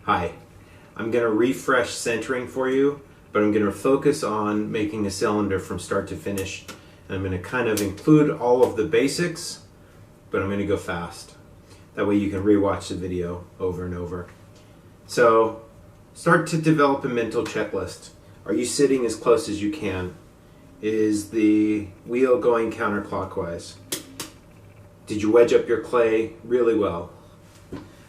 Hi, I'm going to refresh centering for you, but I'm going to focus on making a cylinder from start to finish. And I'm going to kind of include all of the basics, but I'm going to go fast. That way you can rewatch the video over and over. So start to develop a mental checklist. Are you sitting as close as you can? Is the wheel going counterclockwise? Did you wedge up your clay really well?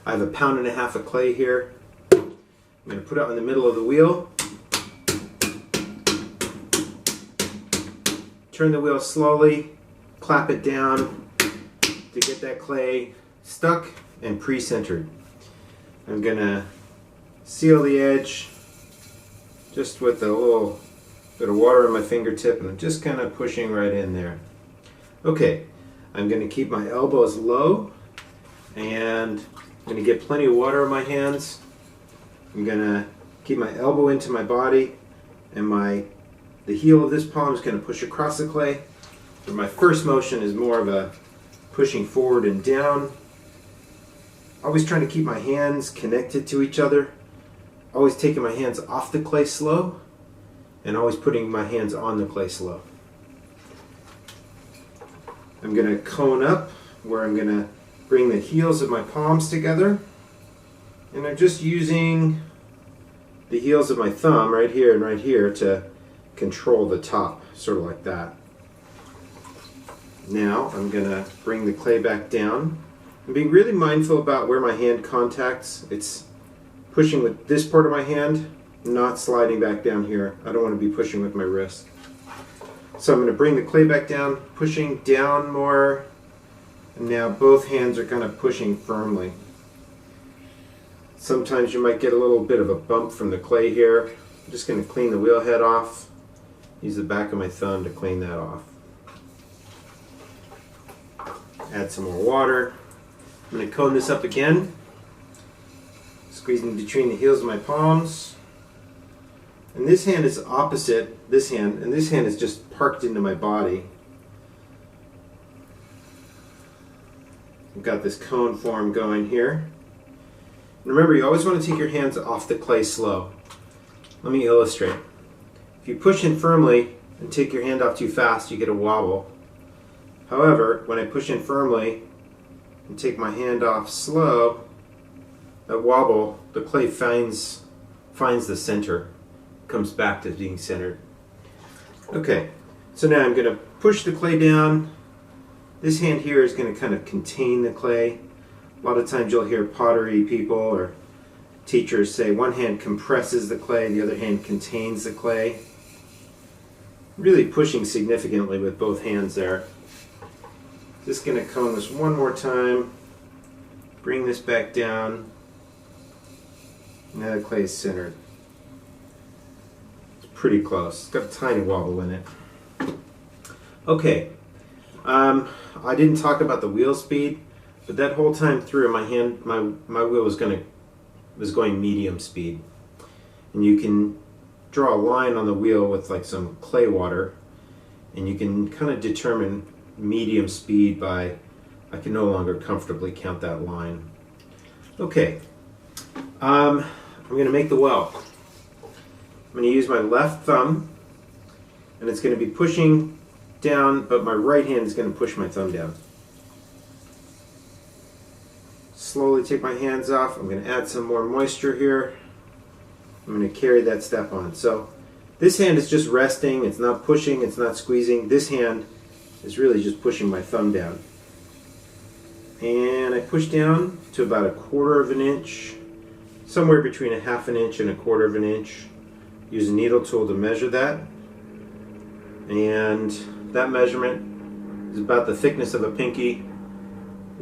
I have 1.5 pounds of clay here. I'm going to put it in the middle of the wheel. Turn the wheel slowly, clap it down to get that clay stuck and pre-centered. I'm going to seal the edge just with a little bit of water on my fingertip, and I'm just kind of pushing right in there. Okay, I'm going to keep my elbows low, and I'm going to get plenty of water on my hands. I'm going to keep my elbow into my body, and the heel of this palm is going to push across the clay. But my first motion is more of a pushing forward and down. Always trying to keep my hands connected to each other. Always taking my hands off the clay slow, and always putting my hands on the clay slow. I'm going to cone up, where I'm going to bring the heels of my palms together. And I'm just using the heels of my thumb right here and right here to control the top, sort of like that. Now I'm going to bring the clay back down. I'm being really mindful about where my hand contacts. It's pushing with this part of my hand, not sliding back down here. I don't want to be pushing with my wrist. So I'm going to bring the clay back down, pushing down more, and now both hands are kind of pushing firmly. Sometimes you might get a little bit of a bump from the clay here. I'm just going to clean the wheel head off. Use the back of my thumb to clean that off. Add some more water. I'm going to cone this up again. Squeezing between the heels of my palms. And this hand is opposite this hand, and this hand is just parked into my body. I've got this cone form going here. Remember, you always want to take your hands off the clay slow. Let me illustrate. If you push in firmly and take your hand off too fast, you get a wobble. However, when I push in firmly and take my hand off slow, that wobble, the clay finds the center, comes back to being centered. Okay, so now I'm going to push the clay down. This hand here is going to kind of contain the clay. A lot of times you'll hear pottery people or teachers say one hand compresses the clay, the other hand contains the clay. Really pushing significantly with both hands there. Just going to cone this one more time. Bring this back down. Now the clay is centered. It's pretty close. It's got a tiny wobble in it. Okay. I didn't talk about the wheel speed. But that whole time through, my wheel was going medium speed. And you can draw a line on the wheel with like some clay water, and you can kind of determine medium speed by, I can no longer comfortably count that line. Okay, I'm going to make the well. I'm going to use my left thumb, and it's going to be pushing down, but my right hand is going to push my thumb down. Slowly take my hands off. I'm going to add some more moisture here. I'm going to carry that step on. So this hand is just resting. It's not pushing. It's not squeezing. This hand is really just pushing my thumb down. And I push down to about 1/4 of an inch, somewhere between 1/2 inch and 1/4 of an inch. Use a needle tool to measure that. And that measurement is about the thickness of a pinky.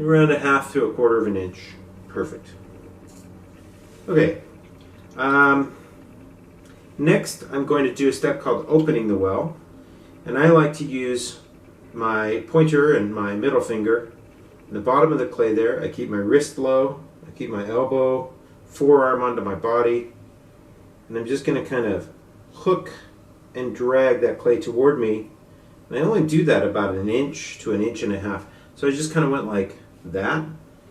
Around 1/2 to 1/4 of an inch. Perfect. Okay. Next, I'm going to do a step called opening the well. And I like to use my pointer and my middle finger. In the bottom of the clay there, I keep my wrist low. I keep my elbow, forearm onto my body. And I'm just going to kind of hook and drag that clay toward me. And I only do that about 1 inch to 1.5 inches. So I just kind of went like that,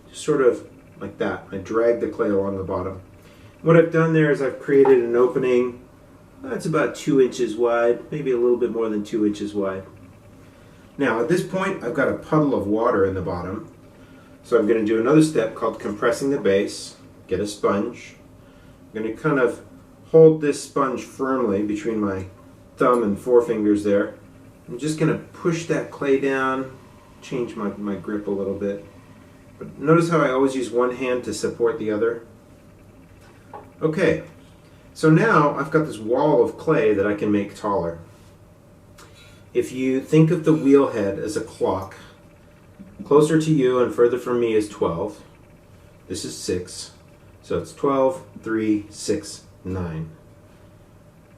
just sort of like that. I drag the clay along the bottom. What I've done there is I've created an opening that's about 2 inches wide, maybe a little bit more than 2 inches wide. Now at this point I've got a puddle of water in the bottom, so I'm going to do another step called compressing the base. Get a sponge. I'm going to kind of hold this sponge firmly between my thumb and forefingers there. I'm just going to push that clay down, change my grip a little bit. But notice how I always use one hand to support the other. Okay, so now I've got this wall of clay that I can make taller. If you think of the wheel head as a clock, closer to you and further from me is 12. This is 6. So it's 12, 3, 6, 9.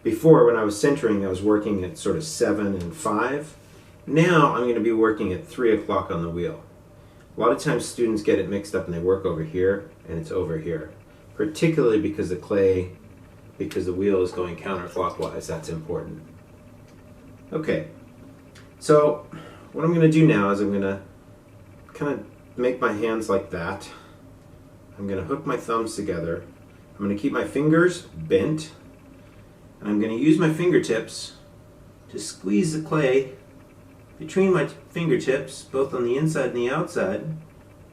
Before, when I was centering, I was working at sort of 7 and 5. Now I'm going to be working at 3 o'clock on the wheel. A lot of times students get it mixed up and they work over here and it's over here. Particularly because the wheel is going counterclockwise, that's important. Okay, so what I'm going to do now is I'm going to kind of make my hands like that. I'm going to hook my thumbs together. I'm going to keep my fingers bent. And I'm going to use my fingertips to squeeze the clay between my fingertips, both on the inside and the outside, and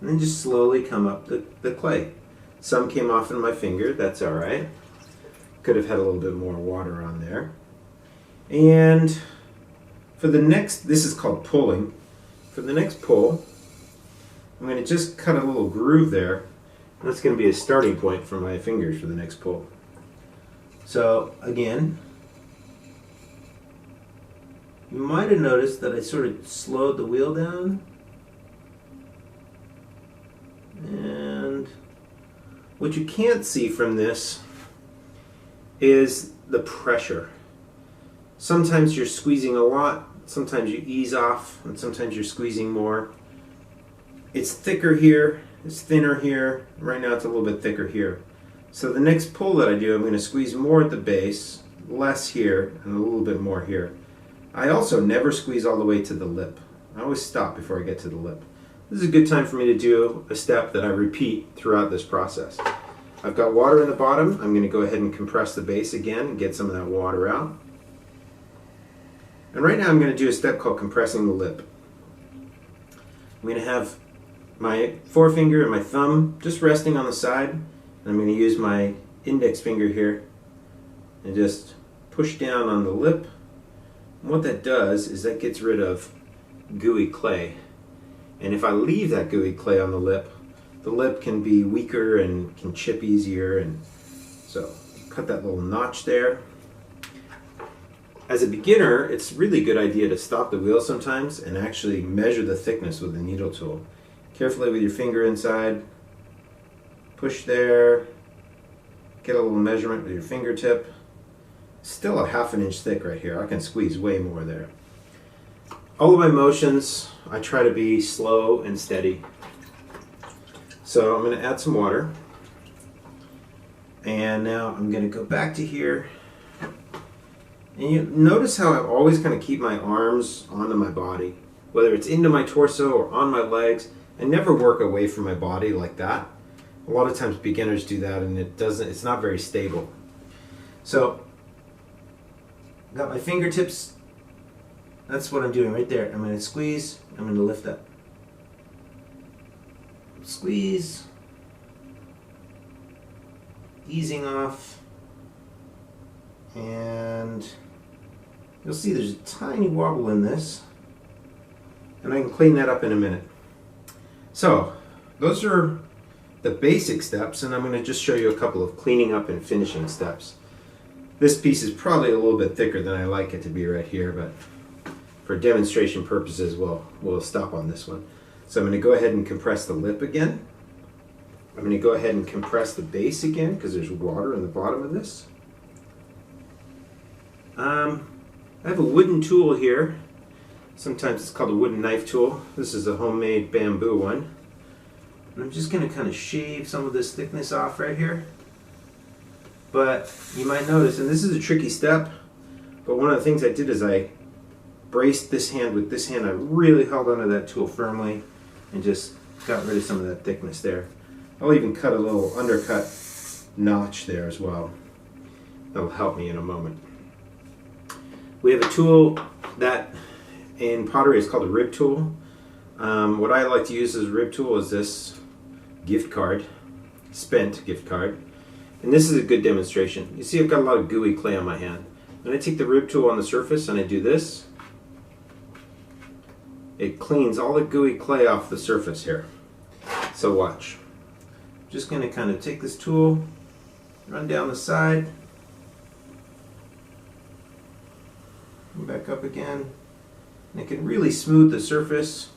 then just slowly come up the clay. Some came off in my finger, that's alright. Could have had a little bit more water on there. And for the next, this is called pulling. For the next pull, I'm going to just cut a little groove there. That's going to be a starting point for my fingers for the next pull. So again, you might have noticed that I sort of slowed the wheel down. And what you can't see from this is the pressure. Sometimes you're squeezing a lot, sometimes you ease off, and sometimes you're squeezing more. It's thicker here, it's thinner here. Right now it's a little bit thicker here. So the next pull that I do, I'm going to squeeze more at the base, less here, and a little bit more here. I also never squeeze all the way to the lip. I always stop before I get to the lip. This is a good time for me to do a step that I repeat throughout this process. I've got water in the bottom. I'm going to go ahead and compress the base again and get some of that water out. And right now I'm going to do a step called compressing the lip. I'm going to have my forefinger and my thumb just resting on the side. I'm going to use my index finger here and just push down on the lip. And what that does is that gets rid of gooey clay. And if I leave that gooey clay on the lip can be weaker and can chip easier. And so cut that little notch there. As a beginner, it's really a good idea to stop the wheel sometimes and actually measure the thickness with the needle tool. Carefully with your finger inside. Push there, get a little measurement with your fingertip. Still a ½ inch thick right here. I can squeeze way more there. All of my motions, I try to be slow and steady. So I'm going to add some water. And now I'm going to go back to here. And you notice how I always kind of keep my arms onto my body. Whether it's into my torso or on my legs. I never work away from my body like that. A lot of times beginners do that and it's not very stable. So, got my fingertips, that's what I'm doing right there. I'm going to squeeze, I'm going to lift up. Squeeze, easing off, and you'll see there's a tiny wobble in this, and I can clean that up in a minute. So, those are the basic steps, and I'm going to just show you a couple of cleaning up and finishing steps. This piece is probably a little bit thicker than I like it to be right here, but for demonstration purposes we'll stop on this one. So I'm going to go ahead and compress the lip again. I'm going to go ahead and compress the base again because there's water in the bottom of this. I have a wooden tool here. Sometimes it's called a wooden knife tool. This is a homemade bamboo one. And I'm just going to kind of shave some of this thickness off right here. But you might notice, and this is a tricky step, but one of the things I did is I braced this hand with this hand. I really held onto that tool firmly and just got rid of some of that thickness there. I'll even cut a little undercut notch there as well. That'll help me in a moment. We have a tool that in pottery is called a rib tool. What I like to use as a rib tool is this gift card, spent gift card. And this is a good demonstration. You see I've got a lot of gooey clay on my hand. When I take the rib tool on the surface and I do this, it cleans all the gooey clay off the surface here. So watch. I'm just going to kind of take this tool, run down the side, come back up again, and it can really smooth the surface.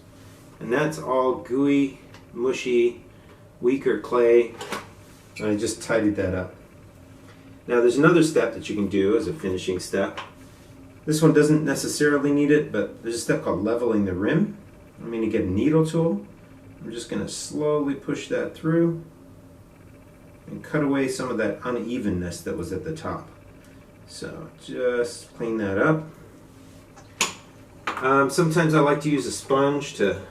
And that's all gooey, mushy, weaker clay. And I just tidied that up. Now there's another step that you can do as a finishing step. This one doesn't necessarily need it, but there's a step called leveling the rim. I'm going to get a needle tool. I'm just going to slowly push that through and cut away some of that unevenness that was at the top. So just clean that up. Sometimes I like to use a sponge to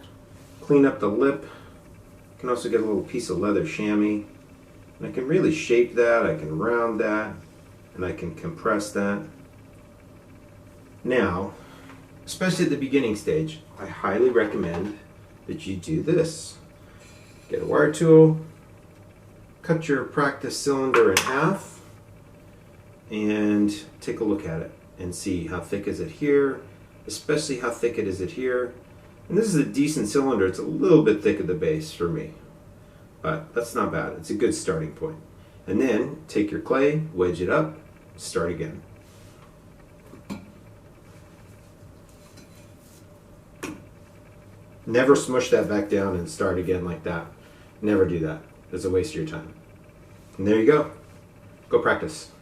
clean up the lip. You can also get a little piece of leather chamois. And I can really shape that, I can round that, and I can compress that. Now, especially at the beginning stage, I highly recommend that you do this. Get a wire tool, cut your practice cylinder in half, and take a look at it and see how thick is it here, especially how thick it is here. And this is a decent cylinder. It's a little bit thick at the base for me, but that's not bad. It's a good starting point. And then take your clay, wedge it up, start again. Never smush that back down and start again like that. Never do that. It's a waste of your time. And there you go. Go practice.